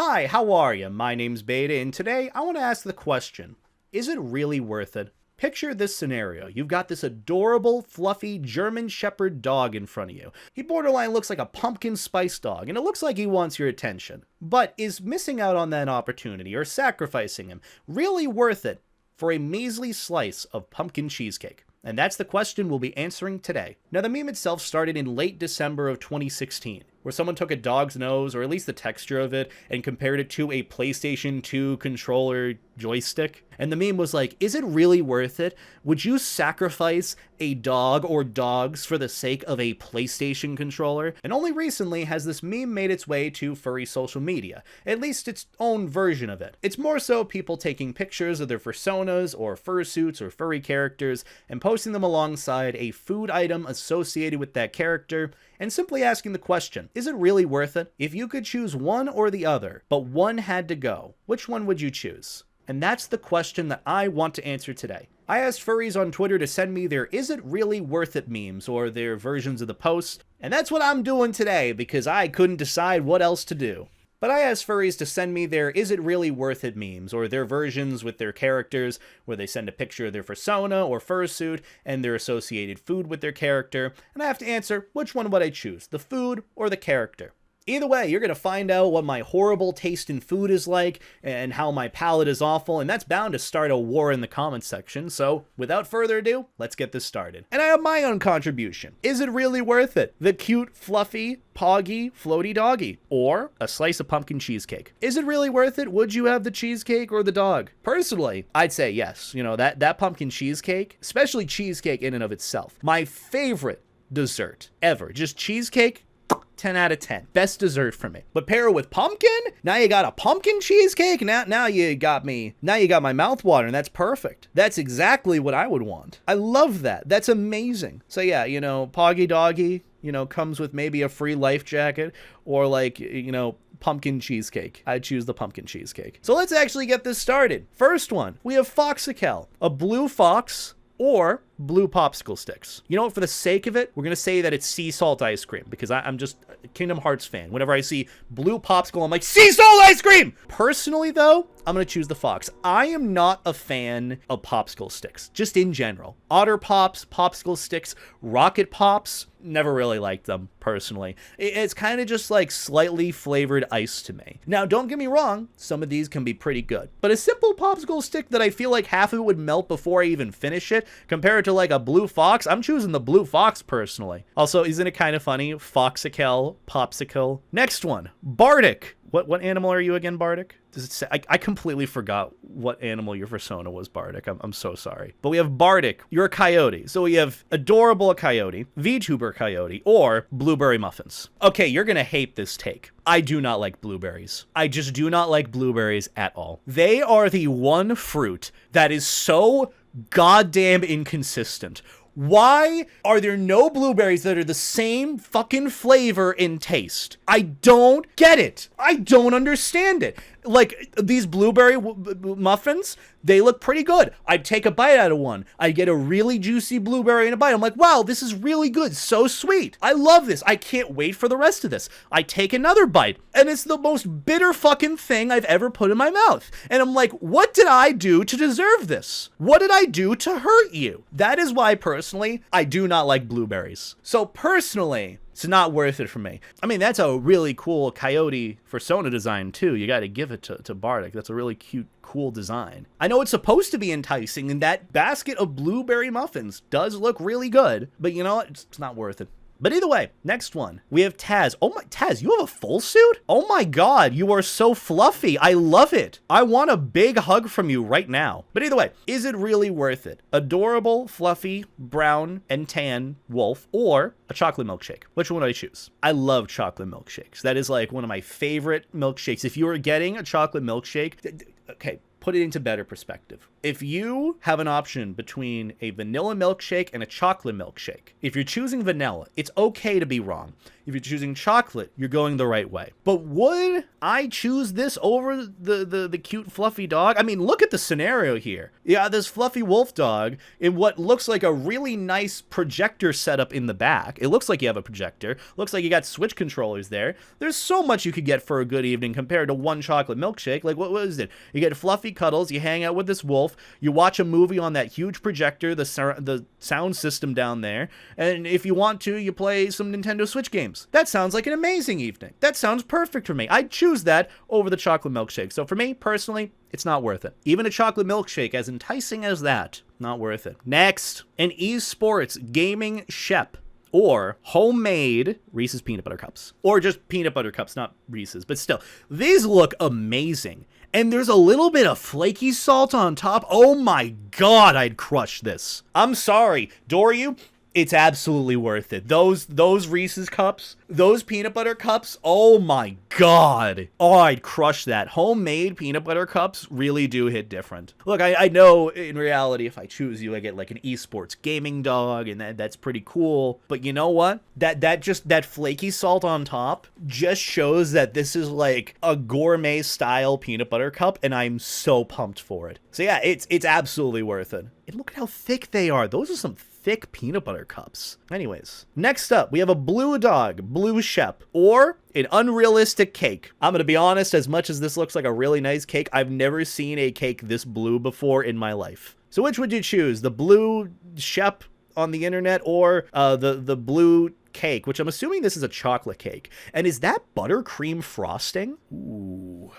Hi, how are you? My name's Beta, and today I want to ask the question, is it really worth it? Picture this scenario. You've got this adorable, fluffy German Shepherd dog in front of you. He borderline looks like a pumpkin spice dog, and it looks like he wants your attention. But is missing out on that opportunity, or sacrificing him, really worth it for a measly slice of pumpkin cheesecake? And that's the question we'll be answering today. Now, the meme itself started in late December of 2016, where someone took a dog's nose, or at least the texture of it, and compared it to a PlayStation 2 controller joystick. And the meme was like, is it really worth it? Would you sacrifice a dog or dogs for the sake of a PlayStation controller? And only recently has this meme made its way to furry social media, at least its own version of it. It's more so people taking pictures of their fursonas or fursuits or furry characters and posting them alongside a food item associated with that character, and simply asking the question, is it really worth it? If you could choose one or the other, but one had to go, which one would you choose? And that's the question that I want to answer today. I asked furries on Twitter to send me their is it really worth it memes, or their versions of the posts, and that's what I'm doing today because I couldn't decide what else to do. But I asked furries to send me their is it really worth it memes, or their versions with their characters, where they send a picture of their fursona or fursuit and their associated food with their character, and I have to answer which one would I choose, the food or the character. Either way, you're going to find out what my horrible taste in food is like, and how my palate is awful, and that's bound to start a war in the comments section, so without further ado, let's get this started. And I have my own contribution. Is it really worth it? The cute, fluffy, poggy, floaty doggy, or a slice of pumpkin cheesecake. Is it really worth it? Would you have the cheesecake or the dog? Personally, I'd say yes. You know, that pumpkin cheesecake, especially cheesecake in and of itself, my favorite dessert ever. Just cheesecake, 10 out of 10. Best dessert for me. But pair it with pumpkin? Now you got a pumpkin cheesecake? Now you got my mouth watering. That's perfect. That's exactly what I would want. I love that. That's amazing. So yeah, you know, Poggy Doggy, you know, comes with maybe a free life jacket, or like, you know, pumpkin cheesecake. I'd choose the pumpkin cheesecake. So let's actually get this started. First one, we have Foxical, a blue fox, or blue popsicle sticks. You know what, for the sake of it, we're gonna say that it's sea salt ice cream, because I'm just a Kingdom Hearts fan. Whenever I see blue popsicle, I'm like, sea salt ice cream! Personally though, I'm gonna choose the fox. I am not a fan of popsicle sticks, just in general. Otter Pops, popsicle sticks, Rocket Pops, never really liked them, personally. It's kind of just like slightly flavored ice to me. Now, don't get me wrong, some of these can be pretty good, but a simple popsicle stick that I feel like half of it would melt before I even finish it, compared to like a blue fox, I'm choosing the blue fox personally. Also, isn't it kind of funny? Foxical, popsicle. Next one, Bardic. What animal are you again, Bardic? Does it say? I completely forgot what animal your fursona was, Bardic. I'm so sorry. But we have Bardic. You're a coyote. So we have adorable coyote, VTuber coyote, or blueberry muffins. Okay, you're gonna hate this take. I do not like blueberries. I just do not like blueberries at all. They are the one fruit that is so goddamn inconsistent. Why are there no blueberries that are the same fucking flavor and taste? I don't get it. I don't understand it. Like, these blueberry muffins, they look pretty good. I'd take a bite out of one. I'd get a really juicy blueberry in a bite. I'm like, wow, this is really good. So sweet. I love this. I can't wait for the rest of this. I take another bite, and it's the most bitter fucking thing I've ever put in my mouth. And I'm like, what did I do to deserve this? What did I do to hurt you? That is why, personally, I do not like blueberries. So personally, it's not worth it for me. I mean, that's a really cool coyote fursona design too. You got to give it to Bardic. That's a really cute, cool design. I know it's supposed to be enticing, and that basket of blueberry muffins does look really good, but you know what? It's not worth it. But either way, next one, we have Taz. Oh my, Taz, you have a full suit? Oh my God, you are so fluffy. I love it. I want a big hug from you right now. But either way, is it really worth it? Adorable, fluffy, brown, and tan wolf, or a chocolate milkshake? Which one would I choose? I love chocolate milkshakes. That is like one of my favorite milkshakes. If you were getting a chocolate milkshake, okay, put it into better perspective. If you have an option between a vanilla milkshake and a chocolate milkshake, if you're choosing vanilla, it's okay to be wrong. If you're choosing chocolate, you're going the right way. But would I choose this over the cute fluffy dog? I mean, look at the scenario here. You got this fluffy wolf dog in what looks like a really nice projector setup in the back. It looks like you have a projector. Looks like you got Switch controllers there. There's so much you could get for a good evening compared to one chocolate milkshake. Like, what is it? You get fluffy cuddles, you hang out with this wolf, you watch a movie on that huge projector, the sound system down there, and if you want to, you play some Nintendo Switch games. That sounds like an amazing evening. That sounds perfect for me. I'd choose that over the chocolate milkshake. So for me, personally, it's not worth it. Even a chocolate milkshake, as enticing as that, not worth it. Next, an esports gaming Shep. Or homemade Reese's peanut butter cups. Or just peanut butter cups, not Reese's. But still, these look amazing. And there's a little bit of flaky salt on top. Oh my god, I'd crush this. I'm sorry, Doryu. It's absolutely worth it. Those Reese's cups, those peanut butter cups, oh my god. Oh, I'd crush that. Homemade peanut butter cups really do hit different. Look, I know in reality, if I choose you, I get like an esports gaming dog, and that's pretty cool. But you know what? That flaky salt on top just shows that this is like a gourmet style peanut butter cup, and I'm so pumped for it. So yeah, it's absolutely worth it. And look at how thick they are. Those are some thick peanut butter cups. Anyways, next up, we have a blue dog, blue Shep, or an unrealistic cake. I'm gonna be honest, as much as this looks like a really nice cake, I've never seen a cake this blue before in my life. So which would you choose? The blue Shep on the internet, or the blue cake, which I'm assuming this is a chocolate cake. And is that buttercream frosting? Ooh.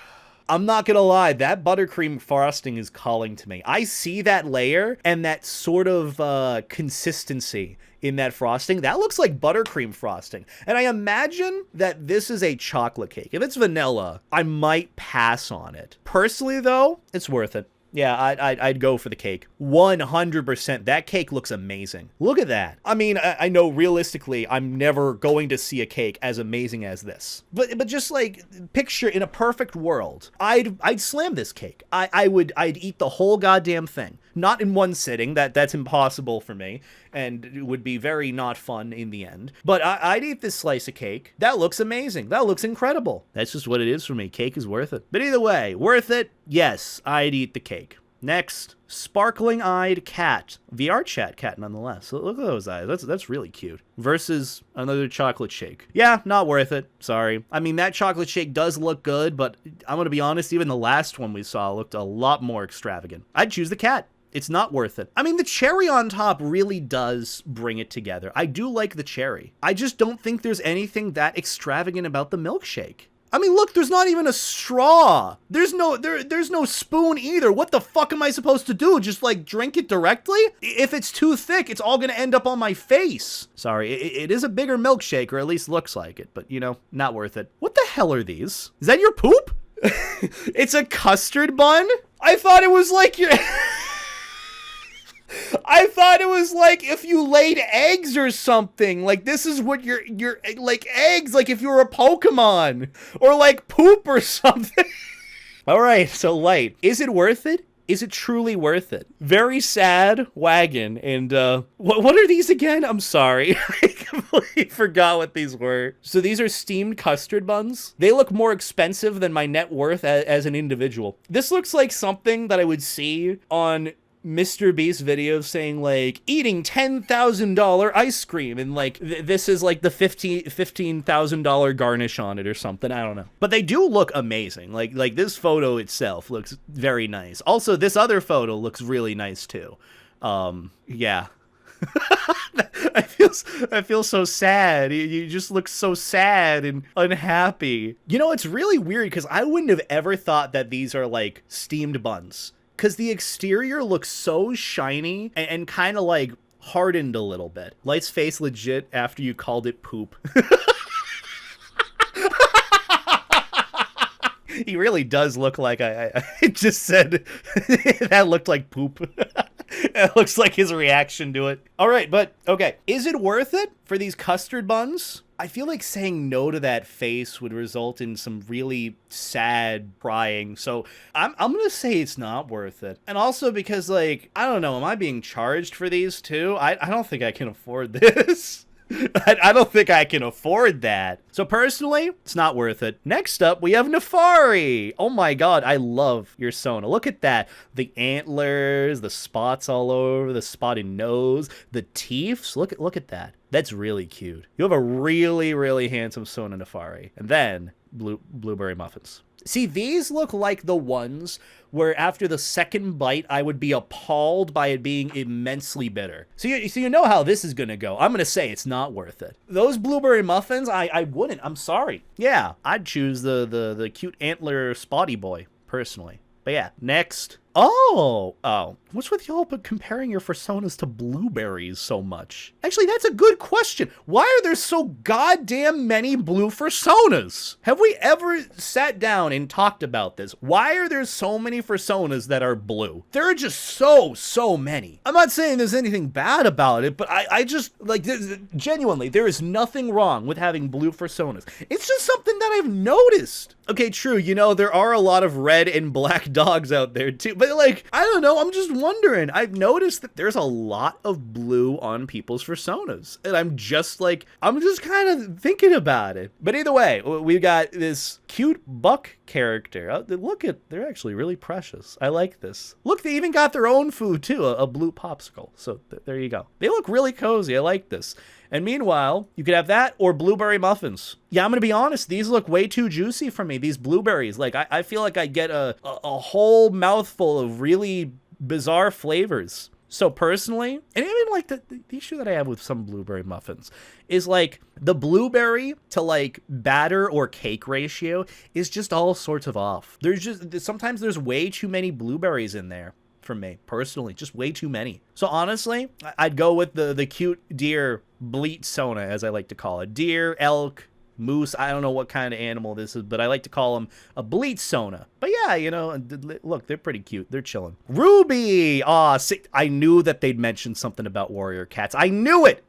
I'm not gonna lie, that buttercream frosting is calling to me. I see that layer and that sort of consistency in that frosting. That looks like buttercream frosting. And I imagine that this is a chocolate cake. If it's vanilla, I might pass on it. Personally, though, it's worth it. Yeah, I'd go for the cake. 100%. That cake looks amazing. Look at that. I mean, I know realistically, I'm never going to see a cake as amazing as this. But just like, picture in a perfect world, I'd slam this cake. I'd eat the whole goddamn thing. Not in one sitting. That's impossible for me, and it would be very not fun in the end. But I'd eat this slice of cake. That looks amazing. That looks incredible. That's just what it is for me. Cake is worth it. But either way, worth it? Yes, I'd eat the cake. Next, sparkling-eyed cat. VR chat cat, nonetheless. Look at those eyes. That's really cute. Versus another chocolate shake. Yeah, not worth it. Sorry. I mean, that chocolate shake does look good, but I'm gonna be honest, even the last one we saw looked a lot more extravagant. I'd choose the cat. It's not worth it. I mean, the cherry on top really does bring it together. I do like the cherry. I just don't think there's anything that extravagant about the milkshake. I mean, look, there's not even a straw. There's no spoon either. What the fuck am I supposed to do? Just like drink it directly? If it's too thick, it's all gonna end up on my face. Sorry, it is a bigger milkshake, or at least looks like it, but you know, not worth it. What the hell are these? Is that your poop? It's a custard bun? I thought it was like your... I thought it was like if you laid eggs or something. Like, this is what you're like eggs, like if you were a Pokemon, or like poop or something. All right, so light. Is it worth it? Is it truly worth it? Very sad wagon. And what are these again? I'm sorry. I completely forgot what these were. So these are steamed custard buns. They look more expensive than my net worth as an individual. This looks like something that I would see on Mr. Beast videos saying like eating $10,000 ice cream, and like this is like the $15,000 garnish on it or something. I don't know, but they do look amazing. Like this photo itself looks very nice. Also, this other photo looks really nice too. Yeah. I feel so sad. You just look so sad and unhappy. You know, it's really weird because I wouldn't have ever thought that these are like steamed buns, because the exterior looks so shiny and kind of like hardened a little bit. Light's face legit after you called it poop. He really does look like I just said that looked like poop. It looks like his reaction to it. All right, but okay. Is it worth it for these custard buns? I feel like saying no to that face would result in some really sad crying. So I'm going to say it's not worth it. And also because, like, I don't know, am I being charged for these too? I don't think I can afford this. I don't think I can afford that. So personally, it's not worth it. Next up, we have Nefari. Oh my god, I love your Sona. Look at that. The antlers, the spots all over, the spotted nose, the teeth. Look at that. That's really cute. You have a really, really handsome Sona Nefari. And then blueberry muffins. See, these look like the ones where after the second bite, I would be appalled by it being immensely bitter. So you know how this is going to go. I'm going to say it's not worth it. Those blueberry muffins, I wouldn't. I'm sorry. Yeah, I'd choose the cute antler spotty boy, personally. But yeah, next. Oh, what's with y'all but comparing your Fursonas to blueberries so much? Actually, that's a good question. Why are there so goddamn many blue Fursonas? Have we ever sat down and talked about this? Why are there so many Fursonas that are blue? There are just so many. I'm not saying there's anything bad about it, but I just, like, genuinely, there is nothing wrong with having blue Fursonas. It's just something that I've noticed. Okay, true, you know, there are a lot of red and black dogs out there too, but like, I don't know, I'm just wondering. I've noticed that there's a lot of blue on people's Fursonas, and I'm just kind of thinking about it. But either way, we've got this cute buck character. They're actually really precious. I like this. Look, they even got their own food too, a blue popsicle. So there you go. They look really cozy. I like this. And meanwhile, you could have that or blueberry muffins. Yeah, I'm going to be honest. These look way too juicy for me, these blueberries. Like, I feel like I get a whole mouthful of really bizarre flavors. So personally, and even like the issue that I have with some blueberry muffins is like the blueberry to like batter or cake ratio is just all sorts of off. Sometimes there's way too many blueberries in there. For me personally, just way too many. So honestly, I'd go with the cute deer bleat Sona, as I like to call it. Deer, elk, moose, I don't know what kind of animal this is, but I like to call them a bleat Sona. But yeah, you know, look, they're pretty cute. They're chilling. Ruby! I knew that they'd mention something about warrior cats. I knew it!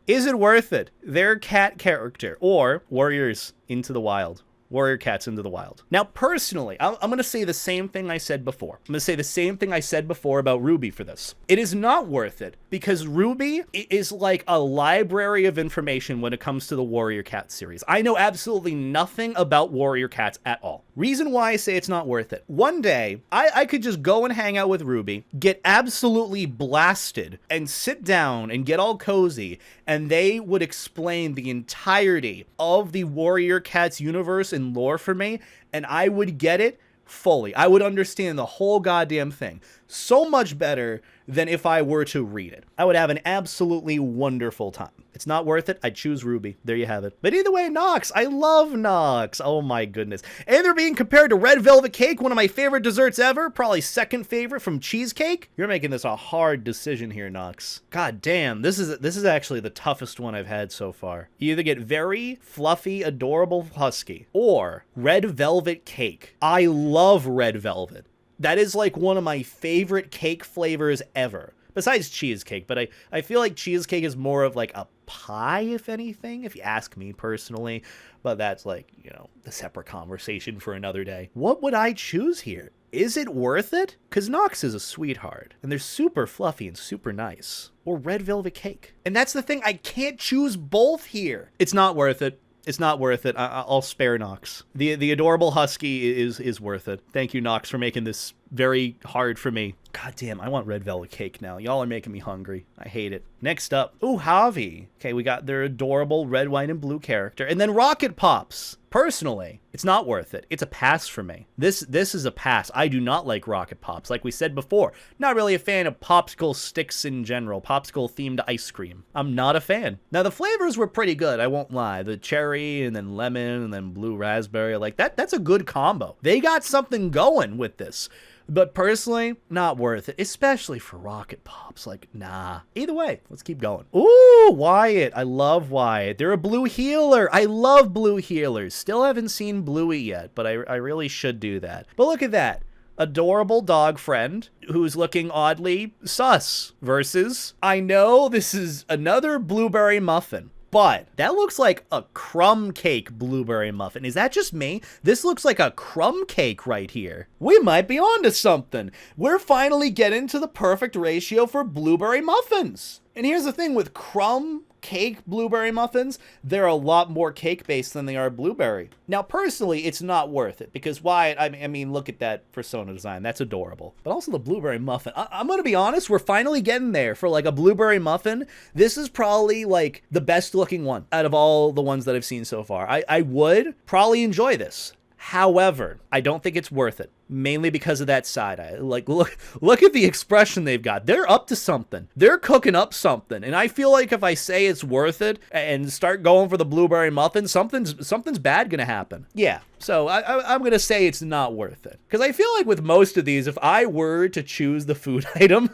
Is it worth it? Their cat character or warriors into the wild. Warrior cats into the wild. Now, personally, I'm going to say the same thing I said before. I'm going to say the same thing I said before about Ruby for this. It is not worth it because Ruby is like a library of information when it comes to the warrior cat series. I know absolutely nothing about warrior cats at all. Reason why I say it's not worth it. One day, I could just go and hang out with Ruby, get absolutely blasted, and sit down and get all cozy, and they would explain the entirety of the warrior cats universe and lore for me, and I would get it fully. I would understand the whole goddamn thing so much better than if I were to read it. I would have an absolutely wonderful time. It's not worth it. I'd choose Ruby. There you have it. But either way, Nox. I love Nox. Oh my goodness. And they're being compared to red velvet cake, one of my favorite desserts ever. Probably second favorite from cheesecake. You're making this a hard decision here, Nox. God damn. This is actually the toughest one I've had so far. You either get very fluffy, adorable husky or red velvet cake. I love red velvet. That is like one of my favorite cake flavors ever. Besides cheesecake, but I feel like cheesecake is more of like a pie, if anything, if you ask me personally. But that's like, you know, a separate conversation for another day. What would I choose here? Is it worth it? Because Nox is a sweetheart, and they're super fluffy and super nice. Or red velvet cake. And that's the thing, I can't choose both here. It's not worth it. It's not worth it. I'll spare Nox. The adorable husky is worth it. Thank you, Nox, for making this very hard for me. God damn, I want red velvet cake now. Y'all are making me hungry. I hate it. Next up, ooh, Javi. Okay, we got their adorable red, white, and blue character. And then Rocket Pops. Personally, it's not worth it. It's a pass for me. This is a pass. I do not like Rocket Pops. Like we said before, not really a fan of popsicle sticks in general. Popsicle-themed ice cream. I'm not a fan. Now, the flavors were pretty good, I won't lie. The cherry, and then lemon, and then blue raspberry. Like, that's a good combo. They got something going with this. But personally, not worth it, especially for Rocket Pops. Like, nah. Either way, let's keep going. Ooh, Wyatt. I love Wyatt. They're a blue healer. I love blue healers. Still haven't seen Bluey yet, but I really should do that. But look at that. Adorable dog friend who's looking oddly sus versus, I know this is another blueberry muffin. But that looks like a crumb cake blueberry muffin. Is that just me? This looks like a crumb cake right here. We might be onto something. We're finally getting to the perfect ratio for blueberry muffins. And here's the thing with crumb cake blueberry muffins, they're a lot more cake-based than they are blueberry. Now, personally, it's not worth it, because why? I mean, look at that FURSONA design. That's adorable. But also the blueberry muffin. I'm gonna be honest, we're finally getting there. For like a blueberry muffin, this is probably like the best looking one out of all the ones that I've seen so far. I would probably enjoy this. However, I don't think it's worth it. Mainly because of that side eye. Like, look at the expression they've got. They're up to something. They're cooking up something. And I feel like if I say it's worth it and start going for the blueberry muffin, something's bad gonna happen. Yeah. So I'm gonna say it's not worth it. Because I feel like with most of these, if I were to choose the food item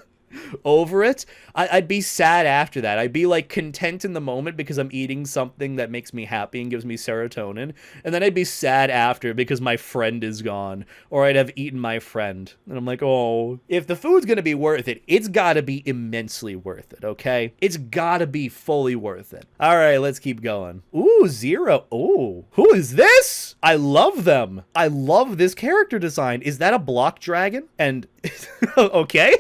over it, I'd be sad after that. I'd be like content in the moment because I'm eating something that makes me happy and gives me serotonin, and then I'd be sad after because my friend is gone, or I'd have eaten my friend, and I'm like, oh. If the food's gonna be worth it, it's gotta be immensely worth it, okay? It's gotta be fully worth it. All right, let's keep going. Ooh, Zero. Ooh, who is this? I love them. I love this character design. Is that a block dragon? And okay.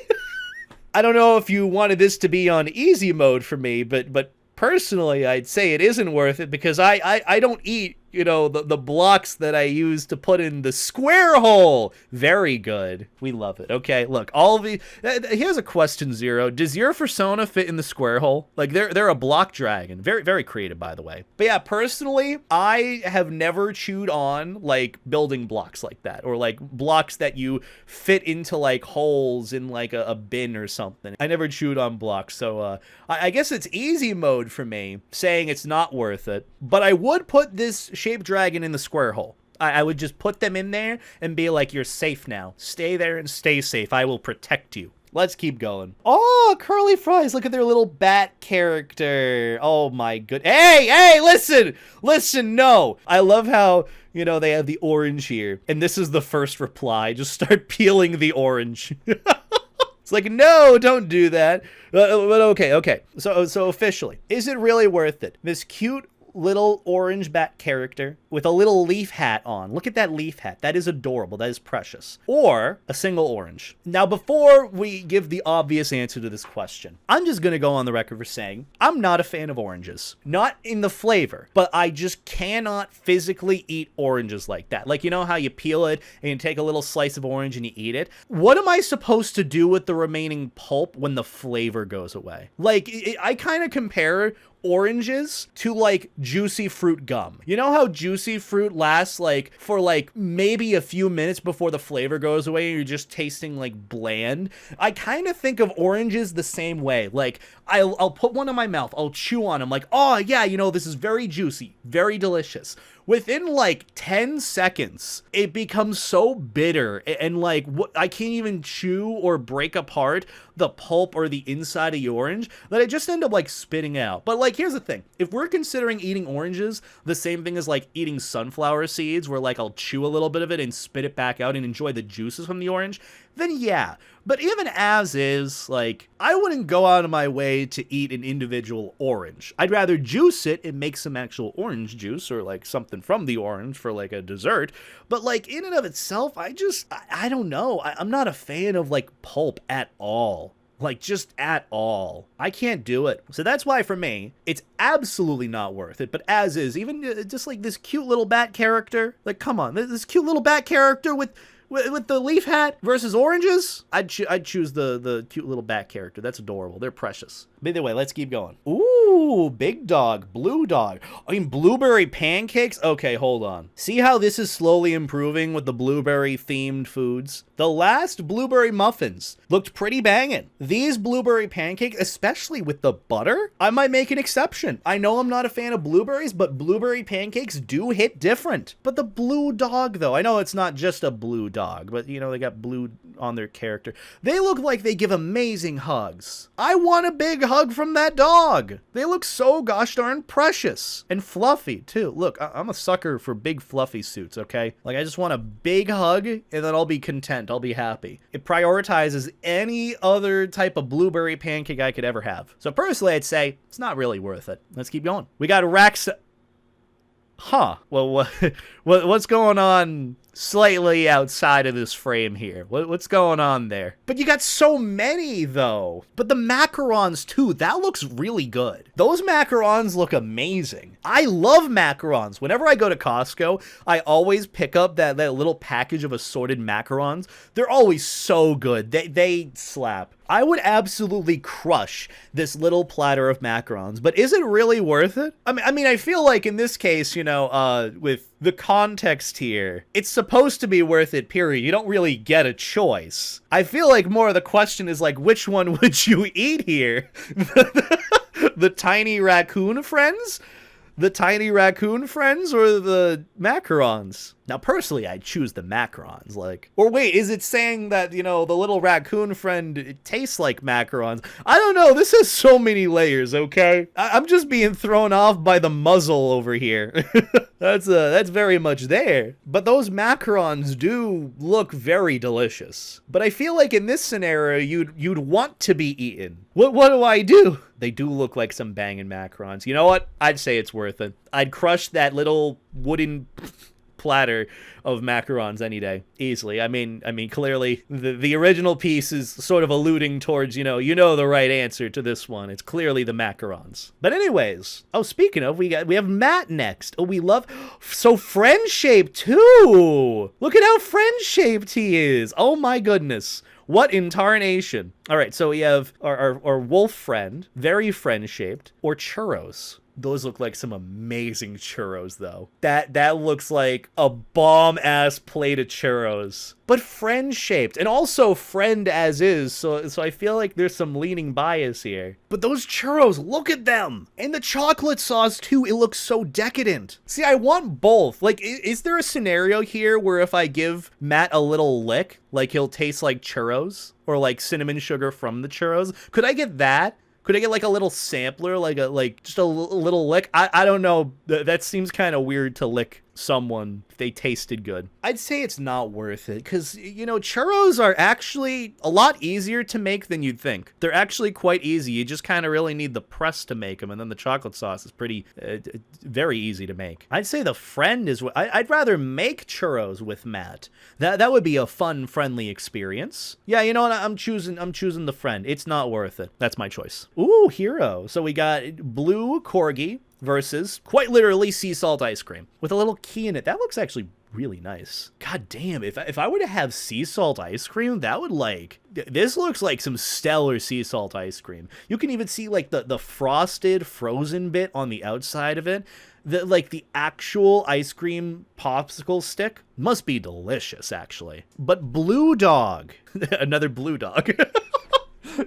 I don't know if you wanted this to be on easy mode for me, but personally, I'd say it isn't worth it because I don't eat, you know, the blocks that I use to put in the square hole. Very good. We love it. Okay, look, all of the... here's a question, Zero. Does your FURSONA fit in the square hole? Like, they're a block dragon. Very, very creative, by the way. But yeah, personally, I have never chewed on, like, building blocks like that. Or, like, blocks that you fit into, like, holes in, like, a bin or something. I never chewed on blocks, so I guess it's easy mode for me, saying it's not worth it. But I would put this shape dragon in the square hole. I would just put them in there and be like, you're safe now. Stay there and stay safe. I will protect you. Let's keep going. Oh, curly fries. Look at their little bat character. Oh my good. Hey, listen, no. I love how, you know, they have the orange here. And this is the first reply. Just start peeling the orange. It's like, no, don't do that. But okay. So officially, is it really worth it? This cute little orange bat character with a little leaf hat on. Look at that leaf hat. That is adorable. That is precious. Or a single orange. Now, before we give the obvious answer to this question, I'm just going to go on the record for saying I'm not a fan of oranges. Not in the flavor, but I just cannot physically eat oranges like that. Like, you know how you peel it and you take a little slice of orange and you eat it? What am I supposed to do with the remaining pulp when the flavor goes away? Like, I kind of compare oranges to like juicy fruit gum. You know how juicy fruit lasts like for like maybe a few minutes before the flavor goes away and you're just tasting like bland? I kind of think of oranges the same way. Like I'll put one in my mouth, I'll chew on them like, oh yeah, you know, this is very juicy, very delicious. Within like 10 seconds, it becomes so bitter and like I can't even chew or break apart the pulp or the inside of the orange that I just end up like spitting out. But like, here's the thing. If we're considering eating oranges the same thing as like eating sunflower seeds, where like I'll chew a little bit of it and spit it back out and enjoy the juices from the orange, then yeah. But even as is, like, I wouldn't go out of my way to eat an individual orange. I'd rather juice it and make some actual orange juice or like something from the orange for like a dessert. But like in and of itself, I don't know. I'm not a fan of like pulp at all. Like, just at all. I can't do it. So that's why, for me, it's absolutely not worth it. But as is, even just like this cute little bat character. Like, come on. This cute little bat character with the leaf hat versus oranges? I'd choose the cute little bat character. That's adorable. They're precious. But either way, let's keep going. Ooh, big dog, blue dog. I mean, blueberry pancakes? Okay, hold on. See how this is slowly improving with the blueberry-themed foods? The last blueberry muffins looked pretty banging. These blueberry pancakes, especially with the butter, I might make an exception. I know I'm not a fan of blueberries, but blueberry pancakes do hit different. But the blue dog, though, I know it's not just a blue dog, but, you know, they got blue on their character. They look like they give amazing hugs. I want a big hug from that dog. They look so gosh darn precious and fluffy too. Look, I'm a sucker for big fluffy suits, okay? Like, I just want a big hug and then I'll be content. I'll be happy. It prioritizes any other type of blueberry pancake I could ever have. So personally, I'd say it's not really worth it. Let's keep going. We got Rex. Huh. Well, what's going on slightly outside of this frame here. What's going on there? But you got so many, though. But the macarons, too, that looks really good. Those macarons look amazing. I love macarons. Whenever I go to Costco, I always pick up that little package of assorted macarons. They're always so good. They slap. I would absolutely crush this little platter of macarons, but is it really worth it? I mean, I feel like in this case, you know, with the context here, it's supposed to be worth it, period. You don't really get a choice. I feel like more of the question is like, which one would you eat here? The tiny raccoon friends? The tiny raccoon friends or the macarons? Now, personally, I'd choose the macarons, like... Or wait, is it saying that, you know, the little raccoon friend, it tastes like macarons? I don't know, this has so many layers, okay? I'm just being thrown off by the muzzle over here. That's very much there. But those macarons do look very delicious. But I feel like in this scenario, you'd want to be eaten. What do I do? They do look like some banging macarons. You know what? I'd say it's worth it. I'd crush that little wooden platter of macarons any day, easily. I mean, clearly the original piece is sort of alluding towards, you know the right answer to this one. It's clearly the macarons. But anyways, oh, speaking of, we have Matt next. Oh, we love, so friend-shaped too. Look at how friend-shaped he is. Oh my goodness. What in tarnation? All right, so we have our wolf friend, very friend-shaped, or churros. Those look like some amazing churros, though. That looks like a bomb-ass plate of churros. But friend-shaped, and also friend as is, so I feel like there's some leaning bias here. But those churros, look at them! And the chocolate sauce, too, it looks so decadent. See, I want both. Like, is there a scenario here where if I give Matt a little lick, like he'll taste like churros? Or like cinnamon sugar from the churros? Could I get that? Could I get like a little sampler, like just a little lick? I don't know. That seems kind of weird to lick someone if they tasted good. I'd say it's not worth it because, you know, churros are actually a lot easier to make than you'd think. They're actually quite easy. You just kind of really need the press to make them, and then the chocolate sauce is pretty very easy to make. I'd say the friend is what I'd rather make churros with Matt. That would be a fun, friendly experience. Yeah, you know what? I'm choosing the friend. It's not worth it. That's my choice. Ooh, hero. So we got blue corgi versus quite literally sea salt ice cream with a little key in it. That looks actually really nice. God damn, if I were to have sea salt ice cream, that would this looks like some stellar sea salt ice cream. You can even see like the frosted frozen bit on the outside of it. The actual ice cream popsicle stick must be delicious, actually. But blue dog, another blue dog.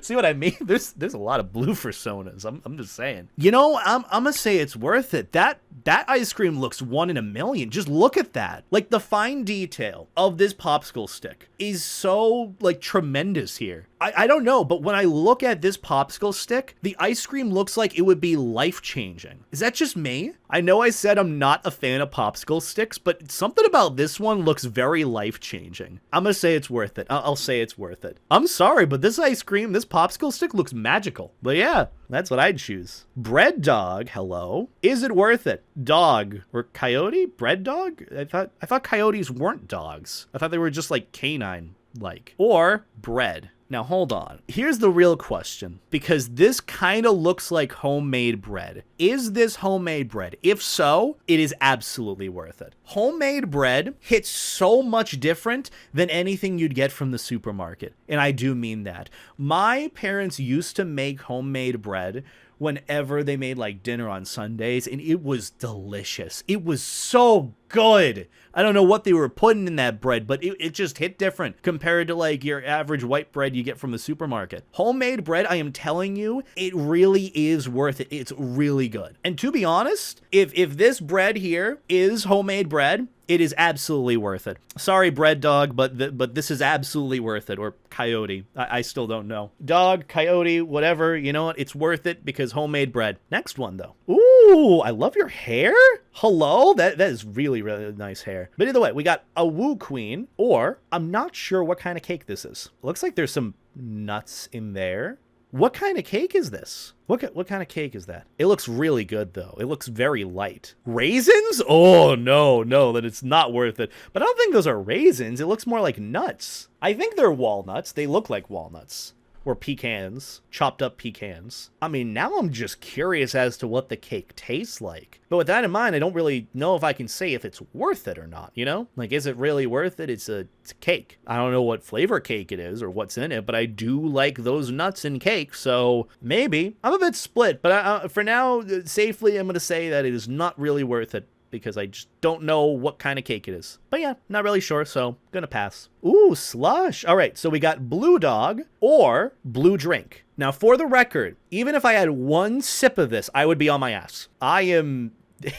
See what I mean? There's a lot of blue FURSONAs. I'm just saying. You know, I'm gonna say it's worth it. That ice cream looks 1 in a million. Just look at that. Like, the fine detail of this popsicle stick is so, like, tremendous here. I don't know, but when I look at this popsicle stick, the ice cream looks like it would be life-changing. Is that just me? I know I said I'm not a fan of popsicle sticks, but something about this one looks very life-changing. I'm gonna say it's worth it. I'll say it's worth it. I'm sorry, but this ice cream, this popsicle stick looks magical. But yeah, that's what I'd choose. Bread dog, hello. Is it worth it? Dog or coyote? Bread dog? I thought coyotes weren't dogs. I thought they were just like canine-like. Or bread. Now, hold on. Here's the real question, because this kind of looks like homemade bread. Is this homemade bread? If so, it is absolutely worth it. Homemade bread hits so much different than anything you'd get from the supermarket, and I do mean that. My parents used to make homemade bread whenever they made like dinner on Sundays, and it was delicious. It was so good. I don't know what they were putting in that bread, but it just hit different compared to like your average white bread you get from the supermarket. Homemade bread, I am telling you, it really is worth it. It's really good. And to be honest, if this bread here is homemade bread, it is absolutely worth it. Sorry, bread dog, but this is absolutely worth it. Or coyote. I still don't know. Dog, coyote, whatever. You know what? It's worth it because homemade bread. Next one, though. Ooh, I love your hair. Hello? That is really, really nice hair. But either way, we got a woo queen, or I'm not sure what kind of cake this is. Looks like there's some nuts in there. What kind of cake is this? What kind of cake is that? It looks really good, though. It looks very light. Raisins? Oh, no, then it's not worth it. But I don't think those are raisins. It looks more like nuts. I think they're walnuts. They look like walnuts. Or pecans, chopped up pecans. I mean, now I'm just curious as to what the cake tastes like. But with that in mind, I don't really know if I can say if it's worth it or not, you know? Like, is it really worth it? It's a cake. I don't know what flavor cake it is or what's in it, but I do like those nuts in cake, so maybe. I'm a bit split, but for now, safely, I'm going to say that it is not really worth it, because I just don't know what kind of cake it is. But yeah, not really sure, so gonna pass. Ooh, slush. All right, so we got blue dog or blue drink. Now, for the record, even if I had one sip of this, I would be on my ass. I am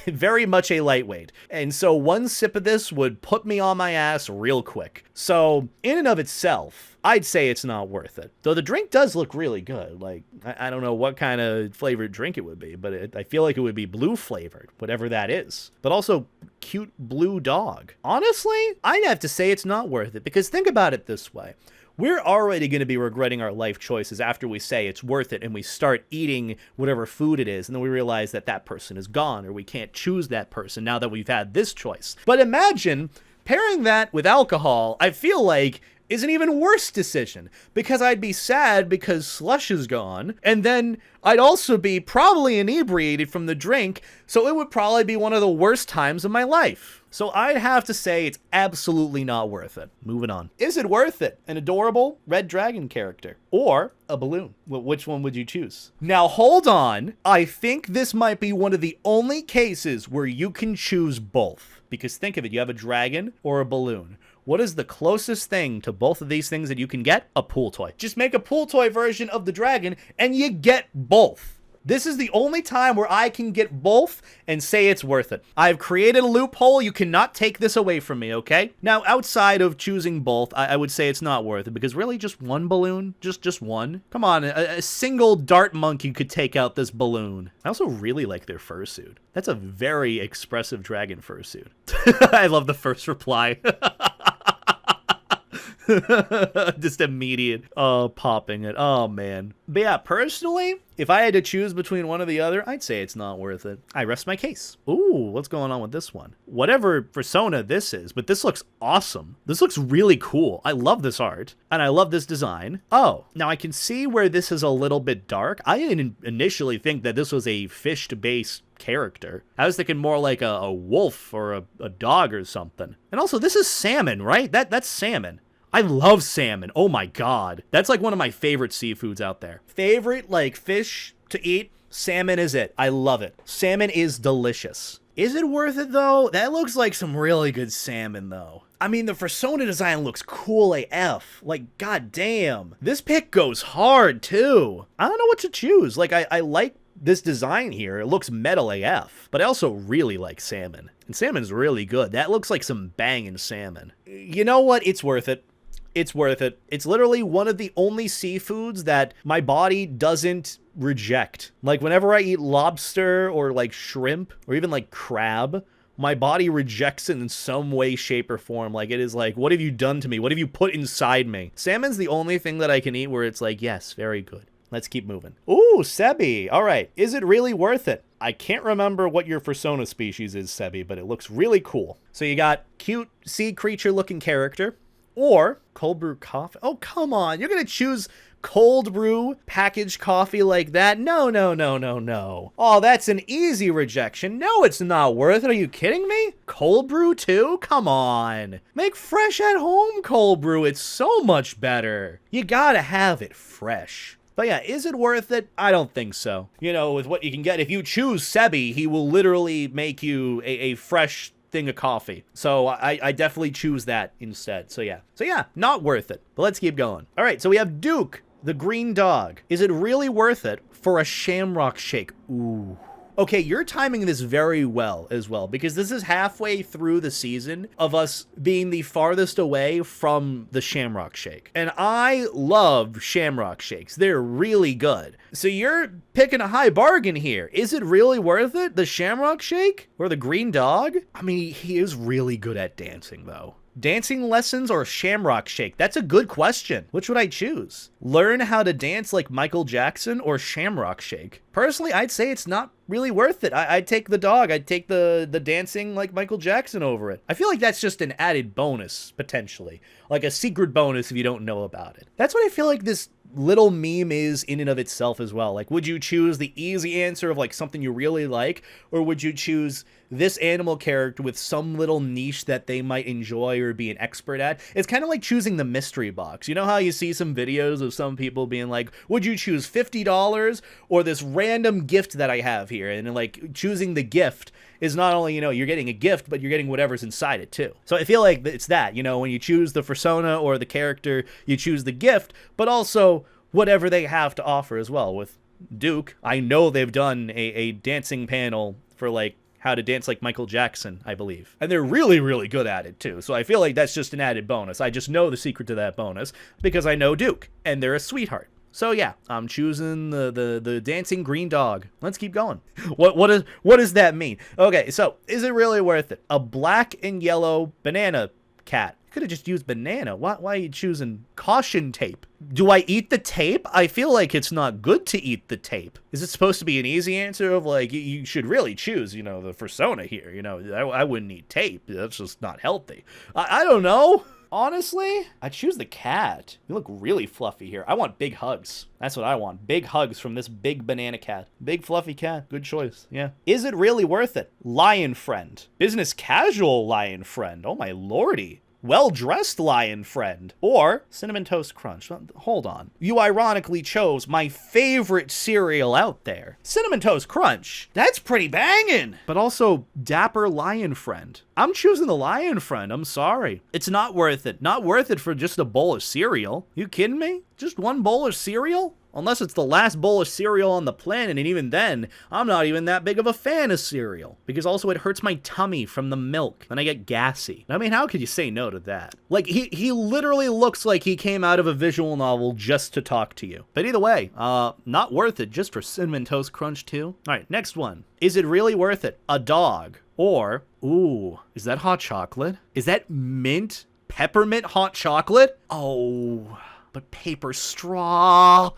very much a lightweight, and so one sip of this would put me on my ass real quick. So, in and of itself, I'd say it's not worth it. Though the drink does look really good. Like, I don't know what kind of flavored drink it would be, but I feel like it would be blue flavored, whatever that is. But also, cute blue dog. Honestly, I'd have to say it's not worth it, because think about it this way. We're already going to be regretting our life choices after we say it's worth it and we start eating whatever food it is, and then we realize that that person is gone or we can't choose that person now that we've had this choice. But imagine pairing that with alcohol. I feel like is an even worse decision, because I'd be sad because slush is gone, and then I'd also be probably inebriated from the drink, so it would probably be one of the worst times of my life. So I'd have to say it's absolutely not worth it. Moving on. Is it worth it? An adorable red dragon character or a balloon? Which one would you choose? Now hold on. I think this might be one of the only cases where you can choose both. Because think of it, you have a dragon or a balloon. What is the closest thing to both of these things that you can get? A pool toy. Just make a pool toy version of the dragon and you get both. This is the only time where I can get both and say it's worth it. I've created a loophole. You cannot take this away from me, okay? Now, outside of choosing both, I would say it's not worth it, because really just one balloon? Just one? Come on, a single dart monkey could take out this balloon. I also really like their fursuit. That's a very expressive dragon fursuit. I love the first reply. Just immediate popping it. Oh man. But yeah, personally, if I had to choose between one or the other, I'd say it's not worth it. I rest my case. Ooh, what's going on with this one? Whatever FURSONA this is, but this looks awesome. This looks really cool. I love this art, and I love this design. Oh, now I can see where this is a little bit dark. I didn't initially think that this was a fish-based character. I was thinking more like a wolf or a dog or something. And also, this is salmon, right? That's salmon. I love salmon. Oh my god. That's like one of my favorite seafoods out there. Favorite, like, fish to eat? Salmon is it. I love it. Salmon is delicious. Is it worth it, though? That looks like some really good salmon, though. I mean, the FURSONA design looks cool AF. Like, goddamn. This pick goes hard, too. I don't know what to choose. Like, I like this design here. It looks metal AF. But I also really like salmon. And salmon's really good. That looks like some banging salmon. You know what? It's worth it. It's worth it. It's literally one of the only seafoods that my body doesn't reject. Like, whenever I eat lobster or, like, shrimp or even, like, crab, my body rejects it in some way, shape, or form. Like, it is like, what have you done to me? What have you put inside me? Salmon's the only thing that I can eat where it's like, yes, very good. Let's keep moving. Ooh, Sebi. All right. Is it really worth it? I can't remember what your FURSONA species is, Sebi, but it looks really cool. So you got cute sea creature looking character. Or cold brew coffee. Oh, come on. You're going to choose cold brew packaged coffee like that? No. Oh, that's an easy rejection. No, it's not worth it. Are you kidding me? Cold brew too? Come on. Make fresh at home cold brew. It's so much better. You gotta have it fresh. But yeah, is it worth it? I don't think so. You know, with what you can get, if you choose Sebi, he will literally make you a fresh thing of coffee. So I definitely choose that instead. So yeah, not worth it. But let's keep going. All right, so we have Duke, the green dog. Is it really worth it for a shamrock shake? Ooh. Okay, you're timing this very well as well, because this is halfway through the season of us being the farthest away from the Shamrock Shake. And I love Shamrock Shakes. They're really good. So you're picking a high bargain here. Is it really worth it? The Shamrock Shake? Or the green dog? I mean, he is really good at dancing, though. Dancing lessons or Shamrock Shake? That's a good question. Which would I choose? Learn how to dance like Michael Jackson or Shamrock Shake? Personally, I'd say it's not really worth it. I'd take the dog. I'd take the dancing like Michael Jackson over it. I feel like that's just an added bonus, potentially. Like a secret bonus if you don't know about it. That's what I feel like this little meme is in and of itself as well. Like, would you choose the easy answer of like something you really like, or would you choose this animal character with some little niche that they might enjoy or be an expert at? It's kind of like choosing the mystery box. You know how you see some videos of some people being like, would you choose $50 or this random gift that I have here? And like choosing the gift is not only, you know, you're getting a gift, but you're getting whatever's inside it too. So I feel like it's that, you know, when you choose the fursona or the character, you choose the gift, but also whatever they have to offer as well. With Duke, I know they've done a dancing panel for like how to dance like Michael Jackson, I believe. And they're really, really good at it too. So I feel like that's just an added bonus. I just know the secret to that bonus because I know Duke and they're a sweetheart. So yeah, I'm choosing the dancing green dog. Let's keep going. What does that mean? Okay, so is it really worth it? A black and yellow banana cat. You could have just used banana. Why are you choosing caution tape? Do I eat the tape? I feel like it's not good to eat the tape. Is it supposed to be an easy answer of like, you should really choose, you know, the fursona here. You know, I wouldn't eat tape. That's just not healthy. I don't know. Honestly, I'd choose the cat. You look really fluffy here. I want big hugs. That's what I want. Big hugs from this big banana cat. Big fluffy cat. Good choice. Yeah. Is it really worth it? Lion friend. Business casual lion friend. Oh my lordy. Well-dressed lion friend, or Cinnamon Toast Crunch. Hold on. You ironically chose my favorite cereal out there. Cinnamon Toast Crunch. That's pretty banging. But also dapper lion friend. I'm choosing the lion friend. I'm sorry. It's not worth it. Not worth it for just a bowl of cereal. You kidding me? Just one bowl of cereal? Unless it's the last bowl of cereal on the planet, and even then, I'm not even that big of a fan of cereal. Because also it hurts my tummy from the milk, and I get gassy. I mean, how could you say no to that? Like, he literally looks like he came out of a visual novel just to talk to you. But either way, not worth it just for Cinnamon Toast Crunch too. Alright, next one. Is it really worth it? A dog. Or, ooh, is that hot chocolate? Is that mint peppermint hot chocolate? Oh, but paper straw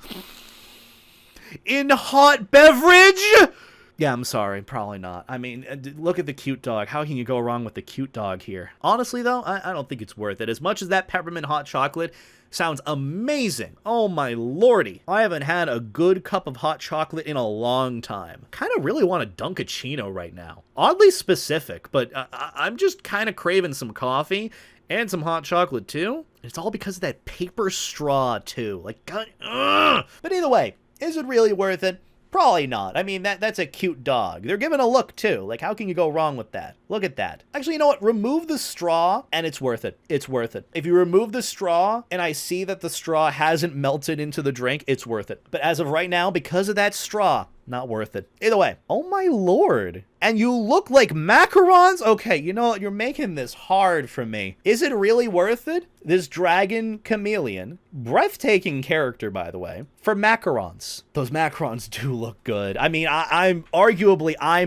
in hot beverage? Yeah, I'm sorry, probably not. I mean, look at the cute dog. How can you go wrong with the cute dog here? Honestly, though, I don't think it's worth it. As much as that peppermint hot chocolate sounds amazing. Oh my lordy. I haven't had a good cup of hot chocolate in a long time. Kind of really want a Dunkachino right now. Oddly specific, but I'm just kind of craving some coffee and some hot chocolate too. It's all because of that paper straw too. Like, God, ugh. But either way, is it really worth it? Probably not. I mean, that's a cute dog. They're giving a look too. Like, how can you go wrong with that? Look at that. Actually, you know what? Remove the straw and it's worth it. It's worth it. If you remove the straw and I see that the straw hasn't melted into the drink, it's worth it. But as of right now, because of that straw, not worth it. Either way. Oh my lord. And you look like macarons? Okay, you know what? You're making this hard for me. Is it really worth it? This dragon chameleon, breathtaking character, by the way, for macarons. Those macarons do look good. I mean, I'm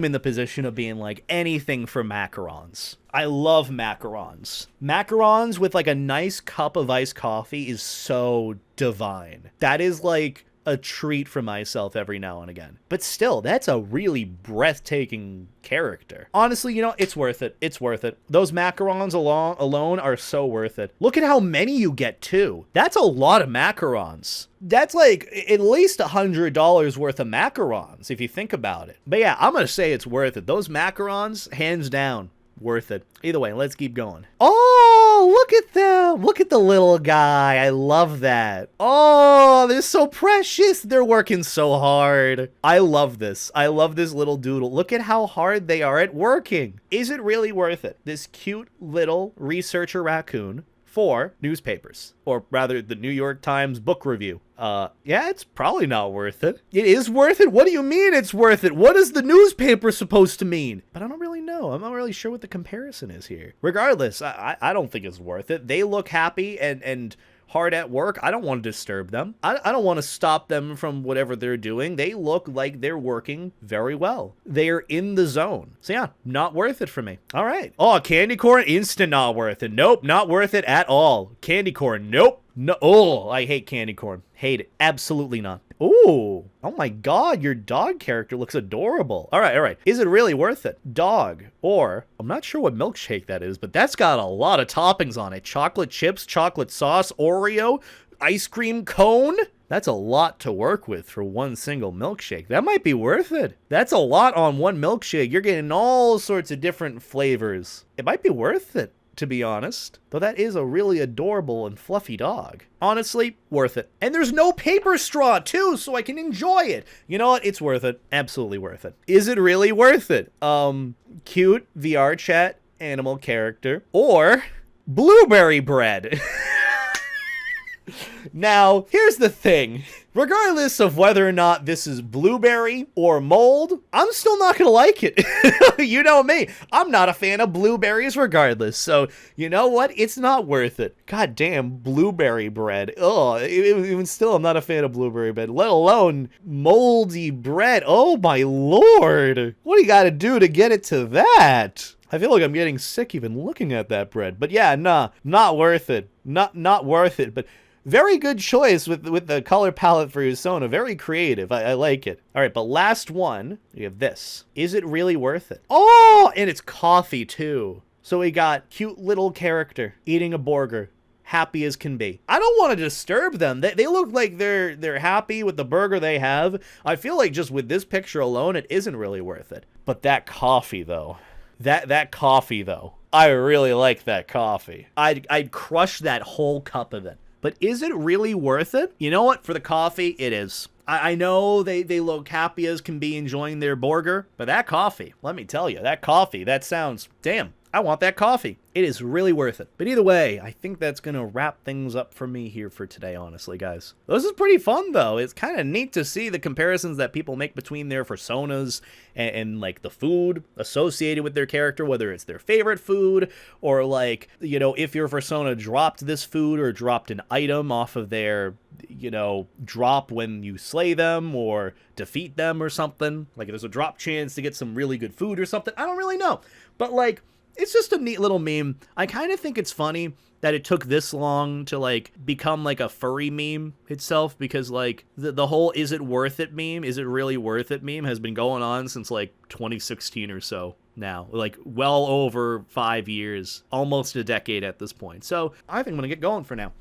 in the position of being like anything for macarons. I love macarons. Macarons with like a nice cup of iced coffee is so divine. That is like a treat for myself every now and again. But still, that's a really breathtaking character. Honestly, you know, it's worth it. It's worth it. Those macarons alone are so worth it. Look at how many you get too. That's a lot of macarons. That's like at least $100 worth of macarons if you think about it. But yeah, I'm gonna say it's worth it. Those macarons, hands down, worth it. Either way, let's keep going. Oh, look at them. Look at the little guy. I love that. Oh, they're so precious. They're working so hard. I love this. I love this little doodle. Look at how hard they are at working. Is it really worth it? This cute little researcher raccoon for newspapers, or rather the New York Times book review. Yeah, it's probably not worth it. It is worth it? What do you mean it's worth it? What is the newspaper supposed to mean? But I don't really know. I'm not really sure what the comparison is here. Regardless, I don't think it's worth it. They look happy and hard at work. I don't want to disturb them. I don't want to stop them from whatever they're doing. They look like they're working very well. They're in the zone. So yeah, not worth it for me. All right. Oh, candy corn, instant not worth it. Nope, not worth it at all. Candy corn, nope. No, oh, I hate candy corn. Hate it. Absolutely not. Ooh. Oh my god, your dog character looks adorable. All right. Is it really worth it? Dog. Or, I'm not sure what milkshake that is, but that's got a lot of toppings on it. Chocolate chips, chocolate sauce, Oreo, ice cream cone. That's a lot to work with for one single milkshake. That might be worth it. That's a lot on one milkshake. You're getting all sorts of different flavors. It might be worth it, to be honest. Though that is a really adorable and fluffy dog. Honestly, worth it. And there's no paper straw, too, so I can enjoy it. You know what? It's worth it. Absolutely worth it. Is it really worth it? Cute VR chat animal character. Or blueberry bread. Now, here's the thing. Regardless of whether or not this is blueberry or mold, I'm still not gonna like it. You know me. I'm not a fan of blueberries regardless. So, you know what? It's not worth it. God damn, blueberry bread. Ugh, even still, I'm not a fan of blueberry bread, let alone moldy bread. Oh my lord. What do you gotta do to get it to that? I feel like I'm getting sick even looking at that bread. But yeah, nah, not worth it. Not worth it, but very good choice with the color palette for FURSONA. Very creative. I like it. All right, but last one, we have this. Is it really worth it? Oh, and it's coffee too. So we got cute little character eating a burger. Happy as can be. I don't want to disturb them. They look like they're happy with the burger they have. I feel like just with this picture alone, it isn't really worth it. But that coffee though. That coffee though. I really like that coffee. I'd crush that whole cup of it. But is it really worth it? You know what? For the coffee, it is. I know they look happy as can be enjoying their burger, but that coffee, let me tell you, that coffee, that sounds, damn, I want that coffee. It is really worth it. But either way, I think that's going to wrap things up for me here for today, honestly, guys. This is pretty fun, though. It's kind of neat to see the comparisons that people make between their FURSONAs and like, the food associated with their character, whether it's their favorite food or, like, you know, if your FURSONA dropped this food or dropped an item off of their, you know, drop when you slay them or defeat them or something. Like, if there's a drop chance to get some really good food or something. I don't really know. But, like, it's just a neat little meme. I kind of think it's funny that it took this long to, like, become, like, a furry meme itself, because, like, the whole is it worth it meme, is it really worth it meme has been going on since, like, 2016 or so now. Like, well over 5 years, almost a decade at this point. So I think I'm going to get going for now.